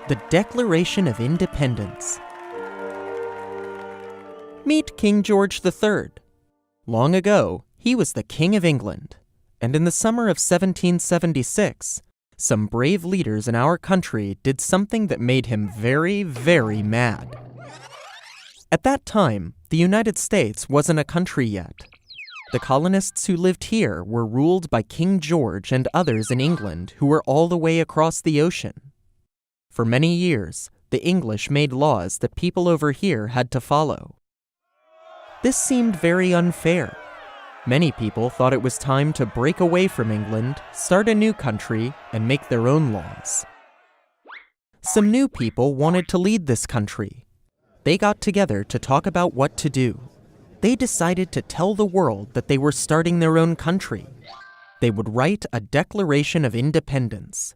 The Declaration of Independence. Meet King George III. Long ago, he was the King of England, and in the summer of 1776, some brave leaders in our country did something that made him very, very mad. At that time, the United States wasn't a country yet. The colonists who lived here were ruled by King George and others in England who were all the way across the ocean. For many years, the English made laws that people over here had to follow. This seemed very unfair. Many people thought it was time to break away from England, start a new country, and make their own laws. Some new people wanted to lead this country. They got together to talk about what to do. They decided to tell the world that they were starting their own country. They would write a Declaration of Independence.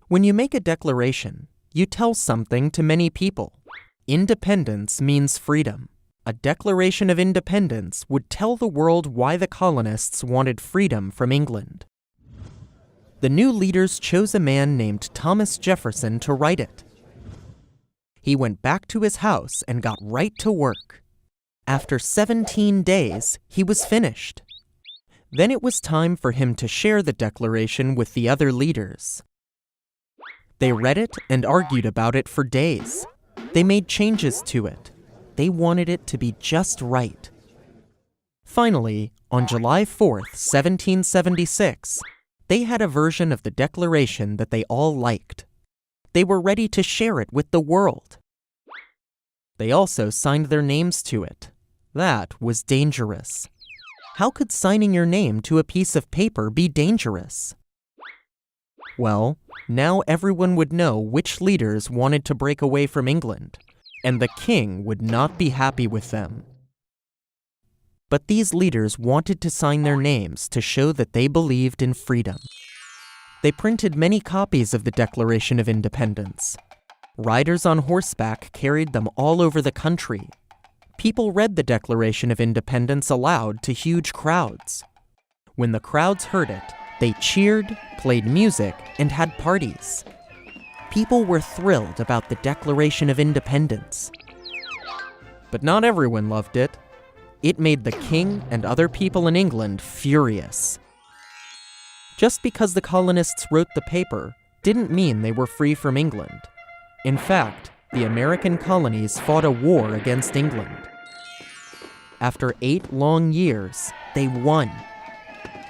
When you make a declaration, you tell something to many people. Independence means freedom. A Declaration of Independence would tell the world why the colonists wanted freedom from England. The new leaders chose a man named Thomas Jefferson to write it. He went back to his house and got right to work. After 17 days, he was finished. Then it was time for him to share the declaration with the other leaders. They read it and argued about it for days. They made changes to it. They wanted it to be just right. Finally, on July 4th, 1776, they had a version of the Declaration that they all liked. They were ready to share it with the world. They also signed their names to it. That was dangerous. How could signing your name to a piece of paper be dangerous? Well, now everyone would know which leaders wanted to break away from England, and the king would not be happy with them. But these leaders wanted to sign their names to show that they believed in freedom. They printed many copies of the Declaration of Independence. Riders on horseback carried them all over the country. People read the Declaration of Independence aloud to huge crowds. When the crowds heard it, they cheered, played music, and had parties. People were thrilled about the Declaration of Independence. But not everyone loved it. It made the king and other people in England furious. Just because the colonists wrote the paper didn't mean they were free from England. In fact, the American colonies fought a war against England. After 8 long years, they won.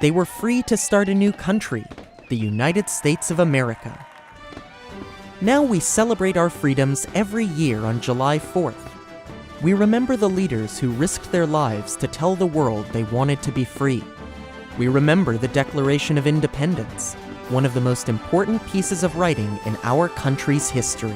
They were free to start a new country, the United States of America. Now we celebrate our freedoms every year on July 4th. We remember the leaders who risked their lives to tell the world they wanted to be free. We remember the Declaration of Independence, one of the most important pieces of writing in our country's history.